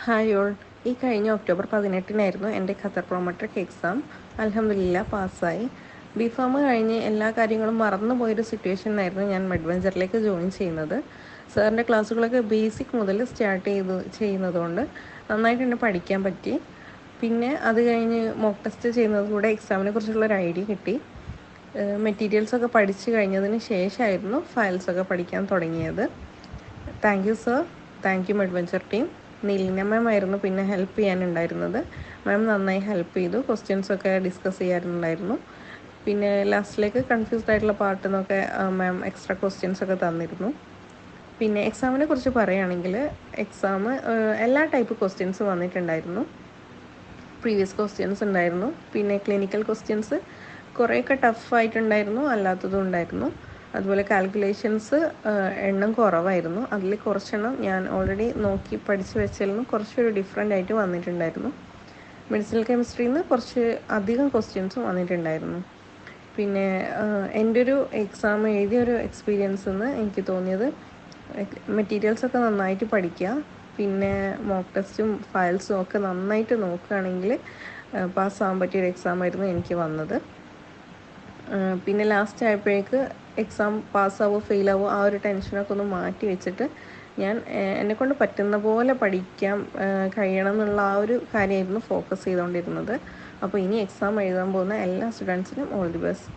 Hi all. ഈ കഴിഞ്ഞ October 18-നായിരുന്നു എൻ്റെ ഖത്തർ പ്രോമെട്രിക് എക്സാം. അൽഹംദുലില്ലാ പാസ്സായി. ബിഫാം കഴിഞ്ഞ് എല്ലാ കാര്യങ്ങളും മറന്നുപോയൊരു സിറ്റുവേഷനിലായിരുന്നു ഞാൻ മെഡ്വെഞ്ചറിലേക്ക് ജോയിൻ ചെയ്യുന്നത്. സാറിൻ്റെ ക്ലാസ്സുകളൊക്കെ ബേസിക് മുതൽ സ്റ്റാർട്ട് ചെയ്യുന്നതുകൊണ്ട് നന്നായിട്ട് തന്നെ പഠിക്കാൻ പറ്റി. പിന്നെ അത് കഴിഞ്ഞ് മോക്ക് ടെസ്റ്റ് ചെയ്യുന്നതിലൂടെ എക്സാമിനെ കുറിച്ചുള്ളൊരു ഐഡിയ കിട്ടി. മെറ്റീരിയൽസൊക്കെ പഠിച്ചു കഴിഞ്ഞതിന് ശേഷമായിരുന്നു ഫയൽസൊക്കെ പഠിക്കാൻ തുടങ്ങിയത്. Thank you sir, thank you Medventure team. Neelina ma'am ആയിരുന്നു പിന്നെ ഹെൽപ്പ് ചെയ്യാനുണ്ടായിരുന്നത്. മാം നന്നായി ഹെൽപ്പ് ചെയ്തു, ക്വസ്റ്റ്യൻസൊക്കെ ഡിസ്കസ് ചെയ്യാറുണ്ടായിരുന്നു. പിന്നെ ലാസ്റ്റിലേക്ക് കൺഫ്യൂസ്ഡ് ആയിട്ടുള്ള പാർട്ടിൽ നിന്നൊക്കെ മാം എക്സ്ട്രാ ക്വസ്റ്റ്യൻസൊക്കെ തന്നിരുന്നു. പിന്നെ എക്സാമിനെ കുറിച്ച് പറയുകയാണെങ്കിൽ എക്സാം എല്ലാ ടൈപ്പ് ക്വസ്റ്റ്യൻസ് വന്നിട്ടുണ്ടായിരുന്നു. പ്രീവിയസ് ക്വസ്റ്റ്യൻസ് ഉണ്ടായിരുന്നു, പിന്നെ ക്ലിനിക്കൽ ക്വസ്റ്റ്യൻസ് കുറേയൊക്കെ ടഫായിട്ടുണ്ടായിരുന്നു, അല്ലാത്തതും ഉണ്ടായിരുന്നു. അതുപോലെ കാൽക്കുലേഷൻസ് എണ്ണം കുറവായിരുന്നു. അതിൽ കുറച്ചെണ്ണം ഞാൻ ഓൾറെഡി നോക്കി പഠിച്ച് വെച്ചതിൽ നിന്ന് കുറച്ചൊരു ഡിഫറെൻ്റ് ആയിട്ട് വന്നിട്ടുണ്ടായിരുന്നു. മെഡിസിനൽ കെമിസ്ട്രിയിൽ നിന്ന് കുറച്ച് അധികം ക്വസ്റ്റ്യൻസും വന്നിട്ടുണ്ടായിരുന്നു. പിന്നെ എൻ്റെ ഒരു എക്സാം എഴുതിയൊരു എക്സ്പീരിയൻസ് എന്ന് എനിക്ക് തോന്നിയത് മെറ്റീരിയൽസൊക്കെ നന്നായിട്ട് പഠിക്കുക, പിന്നെ മോക്ക് ടെസ്റ്റും ഫയൽസും ഒക്കെ നന്നായിട്ട് നോക്കുകയാണെങ്കിൽ പാസ്സാകാൻ പറ്റിയൊരു എക്സാമായിരുന്നു എനിക്ക് വന്നത്. പിന്നെ ലാസ്റ്റ് ആയപ്പോഴേക്ക് എക്സാം പാസ്സാവോ ഫെയിലാവോ ആ ഒരു ടെൻഷനൊക്കെ ഒന്ന് മാറ്റി വെച്ചിട്ട് ഞാൻ എന്നെക്കൊണ്ട് പറ്റുന്ന പോലെ പഠിക്കാൻ കഴിയണം എന്നുള്ള ആ ഒരു കാര്യമായിരുന്നു ഫോക്കസ് ചെയ്തുകൊണ്ടിരുന്നത്. അപ്പോൾ ഇനി എക്സാം എഴുതാൻ പോകുന്ന എല്ലാ സ്റ്റുഡൻസിനും ഓൾ ദി ബെസ്റ്റ്.